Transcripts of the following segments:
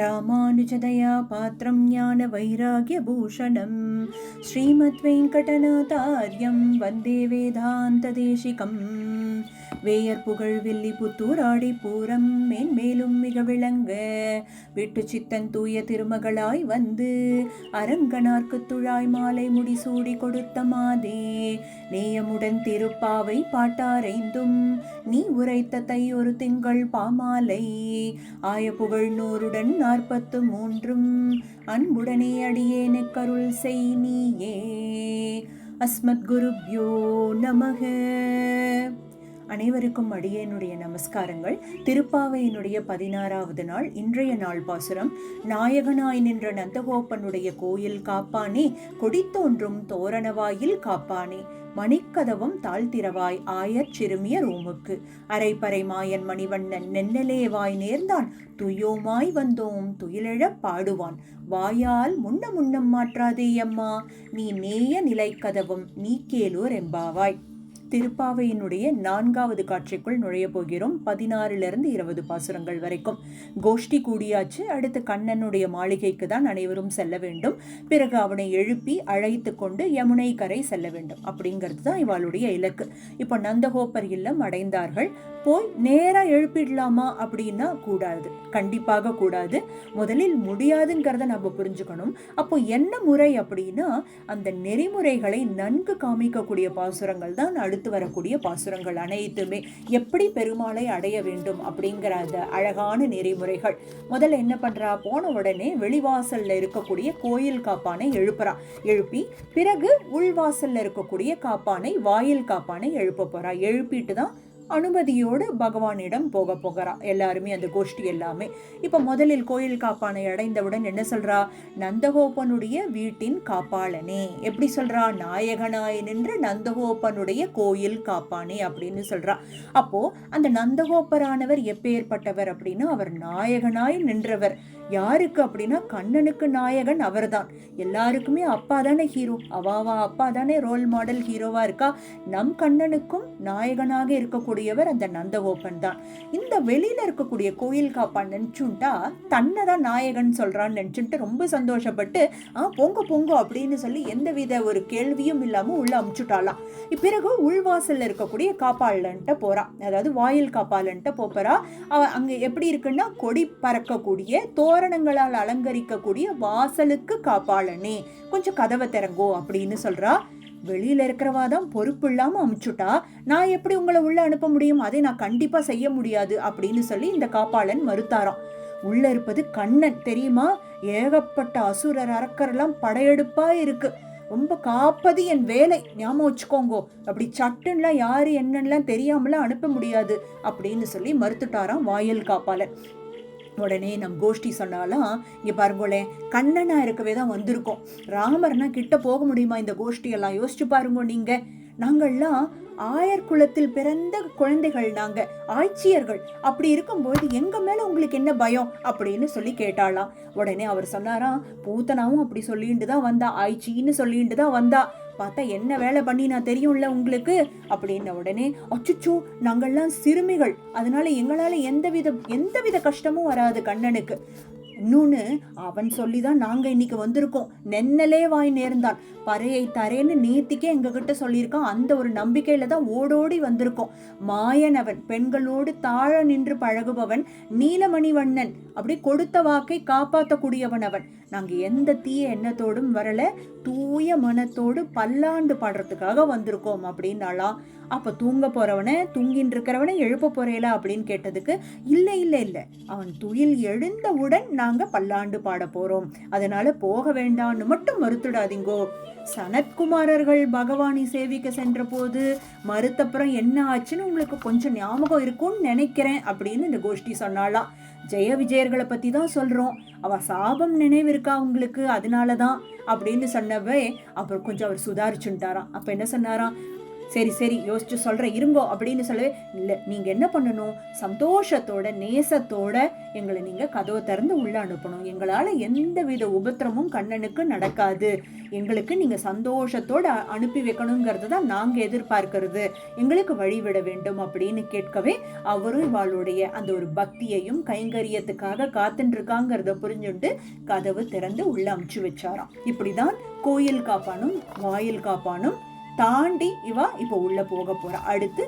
ராமானுஜதயா பாத்திரம் ஞான வைராகியபூஷணம் ஸ்ரீமத்வேங்கடநாதார்யம் வந்தே வேதாந்த தேசிகம். வேயர் புகழ் வில்லி புத்தூராடி பூரம் மேன்மேலும் மிக விளங்க விட்டு சித்தன் தூய திருமகளாய் வந்து அரங்கனார்க்கு துழாய் மாலை முடிசூடி கொடுத்த மாதே நேயமுடன் திருப்பாவை பாட்டாரைந்தும் நீ உரைத்த தை ஒரு திங்கள் பாமாலை ஆய புகழ் 100 43 அன்புடனே அடியேனுக்கருள் செய் நீயே. அஸ்மத் குருப்யோ நமக. அனைவருக்கும் அடியேனுடைய நமஸ்காரங்கள். திருப்பாவையினுடைய 16வது நாள். இன்றைய நாள் பாசுரம். நாயகனாய் நின்ற நந்தகோபனுடைய கோயில் காப்பானே, கொடித்தோன்றும் தோரணவாயில் காப்பானே, மணிக்கதவம் தாழ்த்திரவாய் ஆயர் சிறுமிய ரோமுக்கு, அரைப்பறை மாயன் மணிவண்ணன் நென்னலேவாய் நேர்ந்தான், துயோமாய் வந்தோம் துயிலெழப் பாடுவான், வாயால் முன்னம் மாற்றாதே அம்மா, நீ நேய நிலைக்கதவும் நீ கேளூர் எம்பாவாய். திருப்பாவையினுடைய 4வது காட்சிக்குள் நுழைய போகிறோம். 16லிருந்து 20 பாசுரங்கள் வரைக்கும். கோஷ்டி கூடியாச்சு. அடுத்து கண்ணனுடைய மாளிகைக்கு தான் அனைவரும் செல்ல வேண்டும். பிறகு அவனை எழுப்பி அழைத்து கொண்டு யமுனை கரை செல்ல வேண்டும். அப்படிங்கிறது தான் இவளுடைய இலக்கு. இப்போ நந்தகோபர் இல்லம் அடைந்தார்கள். போய் நேரா எழுப்பிடலாமா அப்படின்னா கூடாது, கண்டிப்பாக கூடாது. முதலில் முடியாதுங்கிறத நம்ம புரிஞ்சுக்கணும். அப்போ என்ன முறை அப்படின்னா, அந்த நெறிமுறைகளை நன்கு காமிக்கக்கூடிய பாசுரங்கள் தான் அடுத்து வரக்கூடிய பாசுரங்கள் அனைத்துமே. எப்படி பெருமாளை அடைய வேண்டும் அப்படிங்கிற அந்த அழகான நெறிமுறைகள். முதல்ல என்ன பண்றா, போன உடனே வெளிவாசல்ல இருக்கக்கூடிய கோயில் காப்பானை எழுப்பி பிறகு உள்வாசல்ல இருக்கக்கூடிய காப்பானை, வாயில் காப்பானை எழுப்ப போறா. எழுப்பிட்டு தான் அனுமதியோடு பகவானிடம் போகிறா எல்லாருமே, அந்த கோஷ்டி எல்லாமே. இப்ப முதலில் கோயில் காப்பானை அடைந்தவுடன் என்ன சொல்றா, நந்தகோபனுடைய வீட்டின் காப்பாளனே. எப்படி சொல்றா, நாயகனாய் நின்று நந்தகோபனுடைய கோயில் காப்பானே அப்படின்னு சொல்றா. அப்போ அந்த நந்தகோபரானவர் எப்பேற்பட்டவர் அப்படின்னா, அவர் நாயகனாய் நின்றவர். யாருக்கு அப்படின்னா, கண்ணனுக்கு நாயகன் அவர்தான். எல்லாருக்குமே அப்பா தானே ஹீரோ, அவாவா அப்பா தானே ரோல் மாடல் ஹீரோவா இருக்கா. நம் கண்ணனுக்கும் நாயகனாக இருக்கக்கூடியவர் அந்த நந்தகோபன் தான். இந்த வெளியில இருக்கக்கூடிய கோயில் காப்பான் நினைச்சுட்டா தன்னை தான் நாயகன் சொல்றான்னு நினைச்சுட்டு ரொம்ப சந்தோஷப்பட்டு பொங்க அப்படின்னு சொல்லி எந்தவித ஒரு கேள்வியும் இல்லாம உள்ள அமுச்சுட்டாலாம். பிறகு உள்வாசல்ல இருக்கக்கூடிய காப்பாளன்ட்ட போறா, அதாவது வாயில் காப்பாளன்ட்ட போறா. அங்க எப்படி இருக்குன்னா, கொடி பறக்கக்கூடிய தோரணங்களால் அலங்கரிக்கக்கூடிய வாசலுக்கு காப்பாளனே, கொஞ்சம் கதவை திறங்கோ அப்படின்னு சொல்றா. வெளியில இருக்கிறவா தான் பொறுப்பு இல்லாம அமுச்சுட்டா, நான் எப்படி உங்களை உள்ள அனுப்ப முடியும், அதை நான் கண்டிப்பா செய்ய முடியாது அப்படின்னு சொல்லி இந்த காப்பாளன் மறுத்தாராம். உள்ள இருப்பது கண்ணன் தெரியுமா, ஏகப்பட்ட அசுரர் அரக்கரெல்லாம் படையெடுப்பா இருக்கு, ரொம்ப காப்பது என் வேலை, ஞாபகம் வச்சுக்கோங்கோ, அப்படி சட்டுன்னுலாம் யாரு என்னன்னுலாம் தெரியாமலாம் அனுப்ப முடியாது அப்படின்னு சொல்லி மறுத்துட்டாராம் வாயில் காப்பாளன். உடனே நம் கோஷ்டி சொன்னாலாம், இங்கே பாருங்களேன், கண்ணனா இருக்கவே தான் வந்திருக்கோம், ராமர்னா கிட்ட போக முடியுமா இந்த கோஷ்டியெல்லாம், யோசிச்சு பாருங்க. நீங்க நாங்கள்லாம் ஆயர் குலத்தில் பிறந்த குழந்தைகள், நாங்க ஆட்சியர்கள், அப்படி இருக்கும்போது எங்க மேல உங்களுக்கு என்ன பயம் அப்படின்னு சொல்லி கேட்டாலாம். உடனே அவர் சொன்னாராம், பூத்தனாவும் அப்படி சொல்லிட்டு தான் வந்தா, ஆய்ச்சின்னு சொல்லிட்டு தான் வந்தா, பார்த்தா என்ன வேலை பண்ணி நான் தெரியும்ல உங்களுக்கு அப்படின்ன உடனே, அச்சுச்சோ நாங்கள்லாம் சிறுமிகள், அதனால எங்களால எந்தவித கஷ்டமும் வராது கண்ணனுக்கு. இன்னொன்னு, அவன் சொல்லிதான் நாங்க இன்னைக்கு வந்திருக்கோம், நென்னலே வாய் நேர்ந்தான், பறையை தரேன்னு நேத்திக்கே எங்ககிட்ட சொல்லியிருக்கான், அந்த ஒரு நம்பிக்கையில தான் ஓடோடி வந்திருக்கோம். மாயன் அவன், பெண்களோடு தாழ நின்று பழகுபவன், நீலமணிவண்ணன், அப்படி கொடுத்த வாக்கை காப்பாற்றக்கூடியவன் அவன். நாங்க எந்த தீய எண்ணத்தோடும் வரல, தூய மனத்தோடு பல்லாண்டு பாடுறதுக்காக வந்திருக்கோம் அப்படின்னாலாம். அப்ப தூங்க போறவனை, தூங்கின்னு இருக்கிறவனை எழுப்ப போறேல அப்படின்னு கேட்டதுக்கு, இல்ல அவன் துயில் எழுந்தவுடன் நாங்க பல்லாண்டு பாட போறோம், அதனால போக வேண்டான்னு மட்டும் மறுத்துடாதீங்கோ. சனத்குமாரர்கள் பகவானை சேவிக்க சென்ற போது மறுத்தப்புறம் என்ன ஆச்சுன்னு உங்களுக்கு கொஞ்சம் ஞாபகம் இருக்கும்னு நினைக்கிறேன் அப்படின்னு இந்த கோஷ்டி சொன்னாலாம். ஜெய விஜயர்களை பத்தி தான் சொல்றோம், அவ சாபம் நினைவு இருக்கா உங்களுக்கு, அதனாலதான் அப்படின்னு சொன்னவே அப்புறம் கொஞ்சம் அவர் சுதாரிச்சுட்டாராம். அப்ப என்ன சொன்னாராம், சரி சரி யோசிச்சு சொல்றேன் இருங்கோ அப்படின்னு சொல்லவே இல்லை, நீங்க என்ன பண்ணணும், சந்தோஷத்தோட நேசத்தோட எங்களை நீங்க கதவை திறந்து உள்ள அனுப்பணும். எங்களால எந்த வித உபத்திரமும் கண்ணனுக்கு நடக்காது, எங்களுக்கு நீங்க சந்தோஷத்தோட அனுப்பி வைக்கணுங்கிறது தான் நாங்க எதிர்பார்க்கிறது, எங்களுக்கு வழிவிட வேண்டும் அப்படின்னு கேட்கவே அவரும் இவாளுடைய அந்த ஒரு பக்தியையும் கைங்கரியத்துக்காக காத்துட்டு இருக்காங்கிறத புரிஞ்சுட்டு கதவு திறந்து உள்ள அமுச்சு வச்சாராம். இப்படிதான் கோயில் காப்பானும் வாயில் காப்பானும் தாண்டி இவா இப்போ உள்ள போக போறா. அடுத்து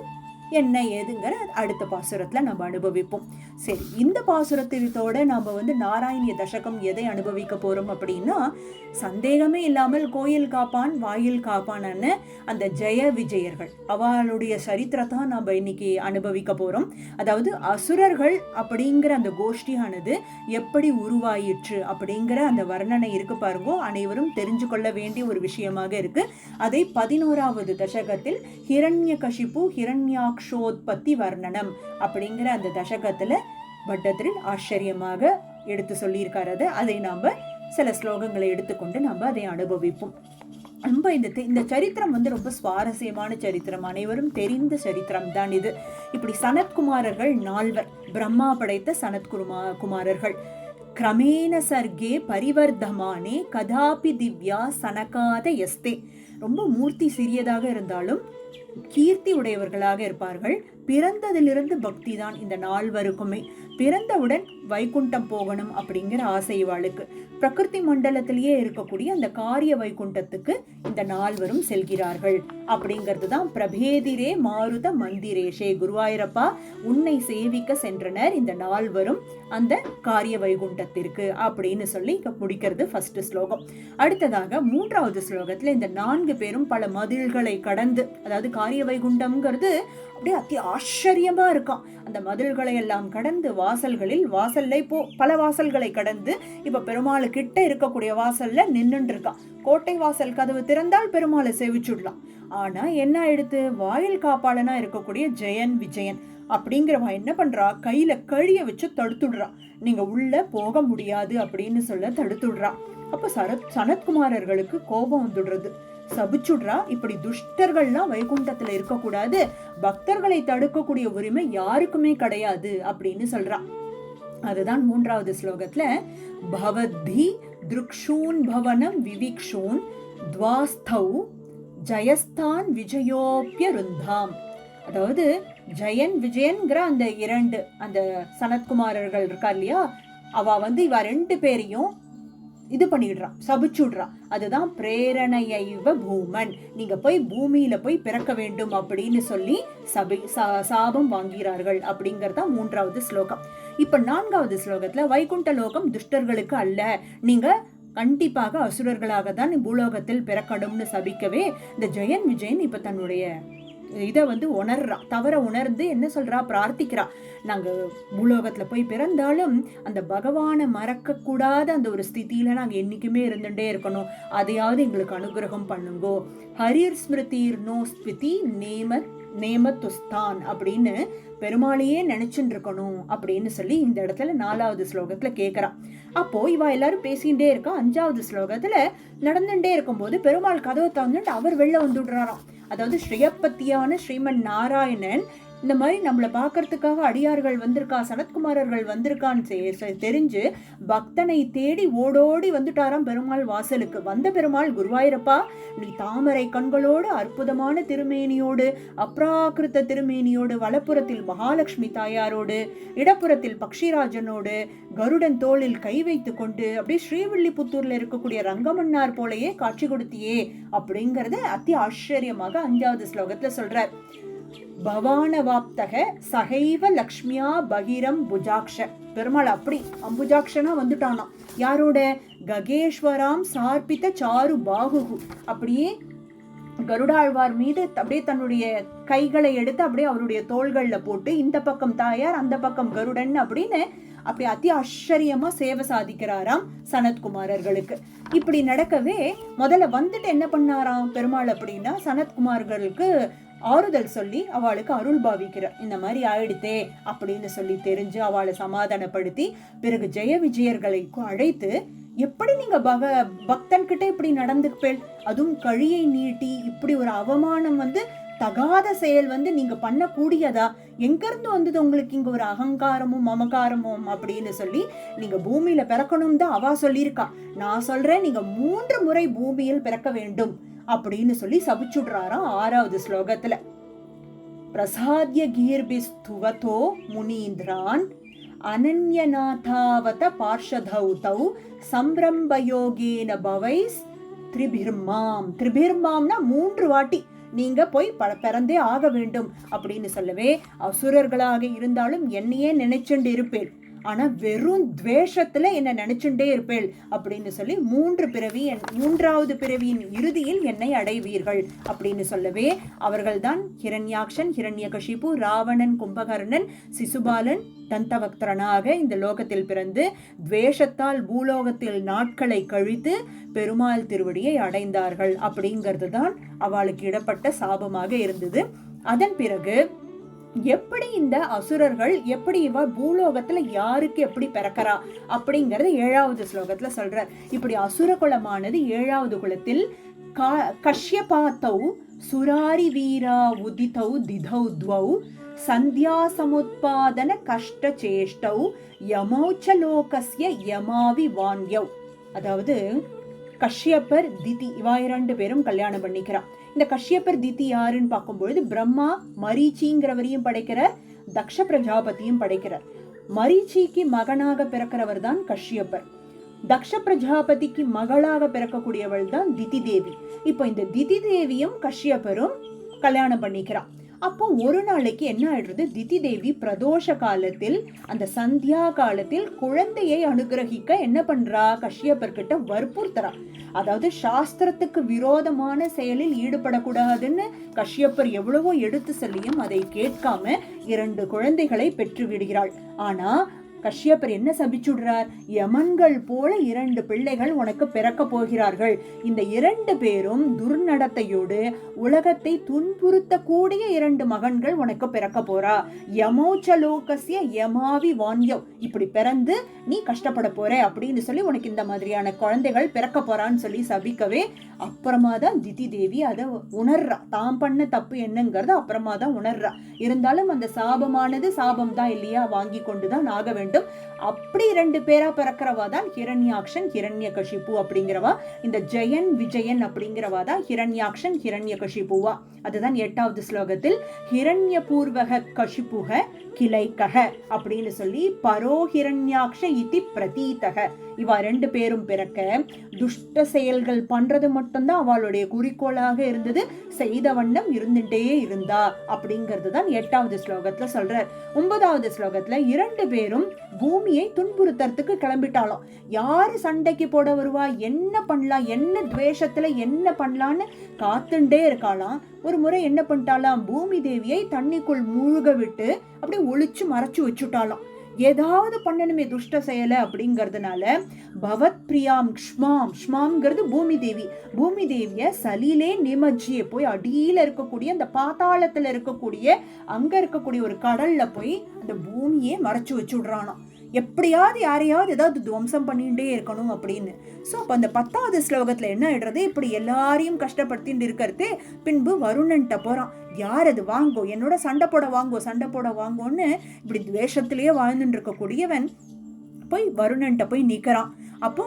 என்ன ஏதுங்கிற அடுத்த பாசுரத்துல நம்ம அனுபவிப்போம். சரி, இந்த பாசுரத்தோட நம்ம நாராயணிய தசகம் எதை அனுபவிக்க போறோம் அப்படின்னா, சந்தேகமே இல்லாமல் கோயில் காப்பான் வாயில் காப்பான்னு அந்த ஜெய விஜயர்கள் அவளுடைய சரித்திரத்தான் நம்ம இன்னைக்கு அனுபவிக்க போறோம். அதாவது அசுரர்கள் அப்படிங்கிற அந்த கோஷ்டியானது எப்படி உருவாயிற்று அப்படிங்கிற அந்த வர்ணனை இருக்கு பாருங்க, அனைவரும் தெரிஞ்சு கொள்ள வேண்டிய ஒரு விஷயமாக இருக்கு. அதை 11வது தசகத்தில் ஹிரண்யகசிபு ஹிரண்யாக்ஷோத்பத்தி வர்ணனம் அப்படிங்கிற அந்த தசகத்துல பட்டத்தில் ஆச்சரியமாக எடுத்து சொல்லியிருக்காரு. அதை நாம சில ஸ்லோகங்களை எடுத்துக்கொண்டு நம்ம அதை அனுபவிப்போம். ரொம்ப இந்த சரித்திரம் ரொம்ப சுவாரஸ்யமான சரித்திரம், அனைவரும் தெரிந்த சரித்திரம் தான் இது. இப்படி சனத்குமாரர்கள் 4, பிரம்மா படைத்த சனத்குமாரர்கள். கிரமேண சர்க்கே பரிவர்த்தமானே கதாபி திவ்யா சனகாத எஸ்தே. ரொம்ப மூர்த்தி சிறியதாக இருந்தாலும் கீர்த்தி உடையவர்களாக இருப்பார்கள். பிறந்ததிலிருந்து பக்தி தான் இந்த 4வருக்குமே. பிறந்தவுடன் வைகுண்டம் போகணும் அப்படிங்கிற ஆசை இவாளுக்கு. பிரகிருதி மண்டலத்திலேயே இருக்கக்கூடிய அந்த காரிய வைகுண்டத்துக்கு இந்த 4வரும் செல்கிறார்கள் அப்படிங்கிறது தான். பிரபேதிரே மாருத மந்திரேஷே, குருவாயூரப்பா உன்னை சேவிக்க சென்றனர் இந்த 4வரும் அந்த காரிய வைகுண்டத்திற்கு அப்படின்னு சொல்லி முடிக்கிறது ஃபர்ஸ்ட் ஸ்லோகம். அடுத்ததாக 3வது ஸ்லோகத்துல இந்த 4 பேரும் பல மதில்களை கடந்து, அதாவது காரிய வைகுண்டம்ங்கிறது அப்படியே அத்தி ஆச்சரியமா இருக்கான். அந்த மதில்களை எல்லாம் கடந்து வாசல்ல இப்போ பல வாசல்களை கடந்து இப்ப பெருமாள் கிட்ட இருக்கக்கூடிய வாசல்ல நின்னுட்டு இருக்கான். கோட்டை வாசல் கதவு திறந்தால் பெருமாளை சேவிச்சுடலாம். ஆனா என்ன ஆயிடுத்து, வாயில் காப்பாளனா இருக்கக்கூடிய ஜெயன் விஜயன் அப்படிங்கிறவா என்ன பண்றா, கையில கழிய வச்சு தடுத்துடுறா. நீங்க உள்ள போக முடியாது அப்படின்னு சொல்ல தடுத்துடுறா. அப்ப சனத்குமாரர்களுக்கு கோபம் வந்துடுறது, சபிச்சுடுறா. இப்படி துஷ்டர்கள்லாம் வைகுண்டத்துல இருக்கக்கூடாது, பக்தர்களை தடுக்கக்கூடிய உரிமை யாருக்குமே கிடையாது அப்படின்னு சொல்றா. அதுதான் 3வது ஸ்லோகத்துல பவத்பி திருக்ஷூன் பவனம் விவிக்ஷூன் துவாஸ்தௌ ஜயஸ்தான் விஜயோப்யருந்தாம். அதாவது ஜெயன் விஜயன்கிற அந்த 2 அந்த சனத்குமாரர்கள் இருக்கா இல்லையா, அவ இவ 2 பேரையும் இது பண்ணிடுறான், சபிச்சுடுறான். அதுதான் பிரேரணையைவ பூமன், நீங்க போய் பூமியில போய் பிறக்க வேண்டும் அப்படின்னு சொல்லி சாபம் வாங்கிறார்கள் அப்படிங்கறதா 3வது ஸ்லோகம். இப்ப 4வது ஸ்லோகத்துல வைகுண்ட லோகம் துஷ்டர்களுக்கு அல்ல, நீங்க கண்டிப்பாக அசுரர்களாக தான் பூலோகத்தில் பிறக்கணும்னு சபிக்கவே இந்த ஜெயன் விஜயன் இப்ப தன்னுடைய இதை உணர்றா. தவற உணர்ந்து என்ன சொல்றா, பிரார்த்திக்கிறா. நாங்க பூலோகத்துல போய் பிறந்தாலும் அந்த பகவானை மறக்க கூடாத அந்த ஒரு ஸ்திதியில நாங்க என்னைக்குமே இருந்துட்டே இருக்கணும், அதையாவது எங்களுக்கு அனுகிரகம் பண்ணுங்கோ. ஹரிர் ஸ்மிருதிர் நோ ஸ்மிருதி நேமத்துஸ்தான் அப்படின்னு பெருமாளையே நினைச்சுட்டு இருக்கணும் அப்படின்னு சொல்லி இந்த இடத்துல 4வது ஸ்லோகத்துல கேட்கறான். அப்போ இவ எல்லாரும் பேசிகிட்டே இருக்கா. 5வது ஸ்லோகத்துல நடந்துட்டே இருக்கும்போது பெருமாள் கதவை தந்துட்டு அவர் வெளில வந்துடுறாராம். அதாவது ஸ்ரீயப்பத்தியான ஸ்ரீமன் நாராயணன் இந்த மாதிரி நம்மளை பார்க்கறதுக்காக அடியார்கள் வந்திருக்கா, சனத்குமாரர்கள் வந்திருக்கான்னு தெரிஞ்சு பக்தனை தேடி ஓடோடி வந்துட்டாராம் பெருமாள் வாசலுக்கு. வந்த பெருமாள், குருவாயூரப்பா நீ தாமரை கண்களோடு அற்புதமான திருமேனியோடு அப்ராக்கிருத்த திருமேனியோடு வலப்புறத்தில் மகாலட்சுமி தாயாரோடு இடப்புறத்தில் பக்ஷிராஜனோடு கருடன் தோளில் கை வைத்து கொண்டு அப்படியே ஸ்ரீவில்லிபுத்தூர்ல இருக்கக்கூடிய ரங்கமன்னார் போலயே காட்சி கொடுத்தியே அப்படிங்கறத அத்தி ஆச்சரியமாக 5வது ஸ்லோகத்துல சொல்றார். பவானவாப்தக சகைவ லக்ஷ்மியா பகிரம் புஜாக்ஷ. பெருமாள் அப்படி அம்புஜாக்ஷனா வந்துட்டானா. யாரோட, ககேஸ்வராம் சார்பித்த சாரு பாகுகு. அப்படியே கருடாழ்வார் மீது அப்படியே தன்னுடைய கைகளை எடுத்து அப்படியே அவருடைய தோள்கள்ல போட்டு இந்த பக்கம் தாயார் அந்த பக்கம் கருடன் அப்படின்னு அப்படி அதி ஆச்சரியமா சேவை சாதிக்கிறாராம் சனத்குமாரர்களுக்கு. இப்படி நடக்கவே முதல்ல வந்துட்டு என்ன பண்ணாராம் பெருமாள் அப்படின்னா, சனத்குமார்களுக்கு ஆறுதல் சொல்லி அவளுக்கு அருள் பாவிக்கிறார். இந்த மாதிரி ஆயிடுத்தே அப்படின்னு சொல்லி தெரிஞ்சு அவளை சமாதானப்படுத்தி பிறகு ஜெய விஜயர்களை அழைத்து, எப்படி நீங்க பக்தன் கிட்ட இப்படி நடந்துப்பேன், அதுவும் கழியை நீட்டி இப்படி ஒரு அவமானம் தகாத செயல் நீங்க பண்ணக்கூடியதா? எங்கிருந்து வந்தது உங்களுக்கு இங்க ஒரு அகங்காரமும் மமகாரமும் அப்படின்னு சொல்லி, நீங்க பூமியில பிறக்கணும் தான் அவ சொல்லியிருக்கா. நான் சொல்றேன், நீங்க 3 முறை பூமியில் பிறக்க வேண்டும் அப்படின்னு சொல்லி சபிச்சுடுறாராம் 6வது ஸ்லோகத்துல. பிரசாத்ய கீர்பிஸ்துவதோ முனீந்திரான் அனன்யநாதாவத பார்ஷதௌதௌ சம்பிரம்பயோகேன பவைஸ் திரிபிர்மாம்னா 3 வாட்டி நீங்க போய் பிறந்தே ஆக வேண்டும் அப்படின்னு சொல்லவே, அசுரர்களாக இருந்தாலும் என்னையே நினைச்சுண்டு இருப்பேன், ஆனா வெறும் துவேஷத்துல என்ன நினைச்சுட்டே இருப்பேள் அப்படின்னு சொல்லி 3வது பிறவியின் இறுதியில் என்னை அடைவீர்கள் அப்படின்னு சொல்லவே, அவர்கள்தான் ஹிரண்யாக்ஷன், ஹிரண்யகசிபு, ராவணன், கும்பகர்ணன், சிசுபாலன், தந்தவக்தரனாக இந்த லோகத்தில் பிறந்து துவேஷத்தால் பூலோகத்தில் நாட்களை கழித்து பெருமாள் திருவடியை அடைந்தார்கள் அப்படிங்கிறது தான் அவளுக்கு இடப்பட்ட சாபமாக இருந்தது. அதன் பிறகு எப்படி இந்த அசுரர்கள், எப்படி இவ பூலோகத்துல யாருக்கு எப்படி பிறக்கிறா அப்படிங்கறது 7வது ஸ்லோகத்துல சொல்றார். இப்படி அசுர குலமானது 7வது குலத்தில் கஷ்யபாத்தௌ சுராரி வீரா உதிதௌ திதௌ துவௌ சந்தியா சமுத்பாதன கஷ்ட சேஷ்டௌ யமௌச்ச லோகஸ்ய யமாவி வான்யௌ. அதாவது கஷ்யப்பர், திதி இவா 2 பேரும் கல்யாணம் பண்ணிக்கிறான். இந்த கஷ்யப்பர் திதி யாருன்னு பார்க்கும்பொழுது, பிரம்மா மரீச்சிங்கிறவரையும் படைக்கிறார், தக்ஷ பிரஜாபதியும் படைக்கிறார். மரீச்சிக்கு மகனாக பிறக்கிறவர் தான் கஷ்யப்பர். தக்ஷ பிரஜாபதிக்கு மகளாக பிறக்கக்கூடியவள் தான் திதி தேவி. இப்போ இந்த திதி தேவியும் கஷ்யப்பரும் கல்யாணம் பண்ணிக்கிறான். அப்போ ஒரு நாளைக்கு என்ன ஆயிடுறது, திதி தேவி பிரதோஷ காலத்தில், அந்த சந்தியா காலத்தில் குழந்தையை அனுகிரகிக்க என்ன பண்றா, கஷ்யப்பர் கிட்ட வற்புறுத்துறா. அதாவது சாஸ்திரத்துக்கு விரோதமான செயலில் ஈடுபடக்கூடாதுன்னு கஷ்யப்பர் எவ்வளவோ எடுத்து சொல்லியும் அதை கேட்காம 2 குழந்தைகளை பெற்று விடுகிறாள். ஆனா கஷ்யப்பர் என்ன சபிச்சுடுறார், யமன்கள் போல 2 பிள்ளைகள் உனக்கு பிறக்க போகிறார்கள். இந்த 2 பேரும் துர்நடத்தையோடு உலகத்தை துன்புறுத்தக்கூடிய 2 மகன்கள் உனக்கு பிறக்க போறா. யமோச்சலோகஸ்ய யமாவி வான்யவ், இப்படி பிறந்து நீ கஷ்டப்பட போற அப்படின்னு சொல்லி உனக்கு இந்த மாதிரியான குழந்தைகள் பிறக்க போறான்னு சொல்லி சபிக்கவே, அப்புறமா தான் திதி தேவி அதை உணர்றா. தாம் பண்ண தப்பு என்னங்கிறத அப்புறமா தான் உணர்றா. இருந்தாலும் அந்த சாபமானது சாபம் தான் இல்லையா, வாங்கி கொண்டுதான் ஆக வேண்டும். அப்படி 2 பேரா பிறக்கிறவா தான் ஹிரண்யாக்ஷன், ஹிரண்யகசிபு அப்படிங்கிறவா. இந்த ஜெயன் விஜயன் அப்படிங்கிறவா தான் ஹிரண்யாக்ஷன், ஹிரண்யகசிபுவா. அதுதான் 8வது ஸ்லோகத்தில் ஹிரண்ய பூர்வக கசிபுக கிளைக்கக அப்படின்னு சொல்லி பரோ ஹிரண்யாக்ஷ இதி பிரதீதக. இவா 2 பேரும் பிறக்க துஷ்ட செயல்கள் பண்றது மட்டும்தான் அவளுடைய குறிக்கோளாக இருந்தது, செய்த வண்ணம் இருந்துட்டே இருந்தா அப்படிங்கிறது தான் 8வது ஸ்லோகத்துல சொல்றார். 9வது ஸ்லோகத்துல 2 பேரும் பூமியை துன்புறுத்துறதுக்கு கிளம்பிட்டாலும், யாரு சண்டைக்கு போட வருவா, என்ன பண்ணலாம், என்ன துவேஷத்துல என்ன பண்ணலான்னு காத்துண்டே இருக்காளாம். ஒரு முறை என்ன பண்ணிட்டாலாம், பூமி தேவியை தண்ணிக்குள் மூழ்க விட்டு அப்படியே ஒளிச்சு மறைச்சு வச்சுட்டாலாம். ஏதாவது பண்ணணுமே துஷ்ட செயலை அப்படிங்கிறதுனால பவத் பிரியாம் க்ஷ்மாம்ங்கிறது பூமி தேவி. பூமி தேவிய சலிலே நிமஜ்ஜிய போய் அடியில இருக்கக்கூடிய அந்த பாதாளத்துல இருக்கக்கூடிய அங்க இருக்கக்கூடிய ஒரு கடல்ல போய் அந்த பூமியே மறைச்சு வச்சு விடுறானாம். எப்படியாவது யாரையாவது ஏதாவது துவம்சம் பண்ணிட்டே இருக்கணும் அப்படின்னு. ஸோ அப்போ அந்த 10வது ஸ்லோகத்தில் என்ன ஆயிடுறது, இப்படி எல்லாரையும் கஷ்டப்படுத்திட்டு இருக்கிறது. பின்பு வருணன்ட்ட போகிறான். யார் அது, வாங்கோ என்னோட சண்டை போட வாங்கோன்னு இப்படி துவேஷத்திலேயே வாழ்ந்துட்டு இருக்கக்கூடியவன் போய் வருணன்ட்ட போய் நிற்கிறான். அப்போ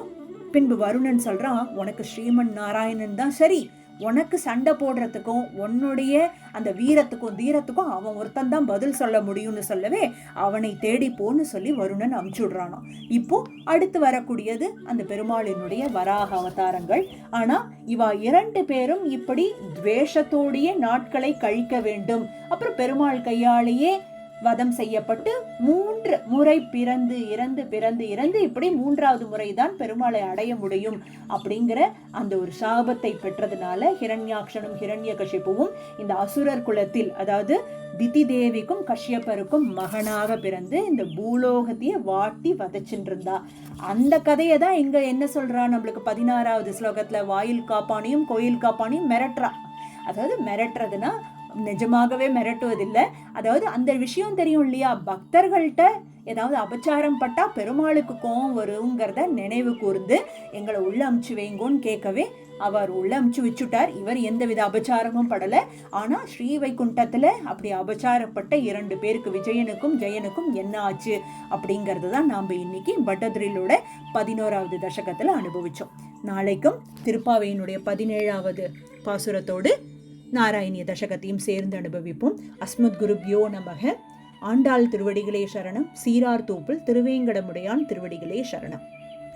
பின்பு வருணன் சொல்கிறான், உனக்கு ஸ்ரீமன் நாராயணன் தான் சரி, உனக்கு சண்டை போடுறதுக்கும் உன்னுடைய அந்த வீரத்துக்கும் தீரத்துக்கும் அவன் ஒருத்தன் தான் பதில் சொல்ல முடியும்னு சொல்லவே அவனை தேடி போன்னு சொல்லி வருணன் அமுச்சுடுறானோ. இப்போ அடுத்து வரக்கூடியது அந்த பெருமாளினுடைய வராக அவதாரங்கள். ஆனா இவா 2 பேரும் இப்படி துவேஷத்தோடைய நாட்களை கழிக்க வேண்டும். அப்புறம் பெருமாள் கையாலேயே வதம் செய்யப்பட்டு 3 முறை பிறந்து இறந்து இப்படி 3வது முறைதான் பெருமாளை அடைய முடியும் அப்படிங்கிற அந்த ஒரு சாபத்தை பெற்றதுனால ஹிரண்யாக்ஷனும் ஹிரண்யகசிபுவும் இந்த அசுரர் குலத்தில், அதாவது திதி தேவிக்கும் கஷ்யப்பருக்கும் மகனாக பிறந்து இந்த பூலோகத்தையே வாட்டி வதச்சுட்டு இருந்தா. அந்த கதையை தான் இங்க என்ன சொல்றா, நம்மளுக்கு 16வது ஸ்லோகத்துல வாயில் காப்பானையும் கோயில் காப்பானையும் மிரட்டுறா. அதாவது மிரட்டுறதுன்னா நிஜமாகவே மிரட்டுவதில்லை. அதாவது அந்த விஷயம் தெரியும் இல்லையா, பக்தர்கள்ட்ட ஏதாவது அபச்சாரம் பட்டா பெருமாளுக்கு கோபம் வருங்கிறத நினைவு கூர்ந்து எங்களை உள்ள அமுச்சு வைங்கோன்னு கேட்கவே அவர் உள்ள அமுச்சு வச்சுட்டார். இவர் எந்தவித அபச்சாரமும் படலை. ஆனால் ஸ்ரீவைகுண்டத்தில் அப்படி அபச்சாரப்பட்ட 2 பேருக்கு, விஜயனுக்கும் ஜெயனுக்கும் என்ன ஆச்சு அப்படிங்கிறது தான் நாம் இன்னைக்கு பட்டதிரிலோட 11வது தசகத்தில் அனுபவித்தோம். நாளைக்கும் திருப்பாவையினுடைய 17வது பாசுரத்தோடு நாராயணிய தசகத்தையும் சேர்ந்து அனுபவிப்போம். அஸ்மத் குருப்யோ நமக. ஆண்டாள் திருவடிகளே சரணம். சீரார் தோப்பில் திருவேங்கடமுடையான் திருவடிகளே சரணம்.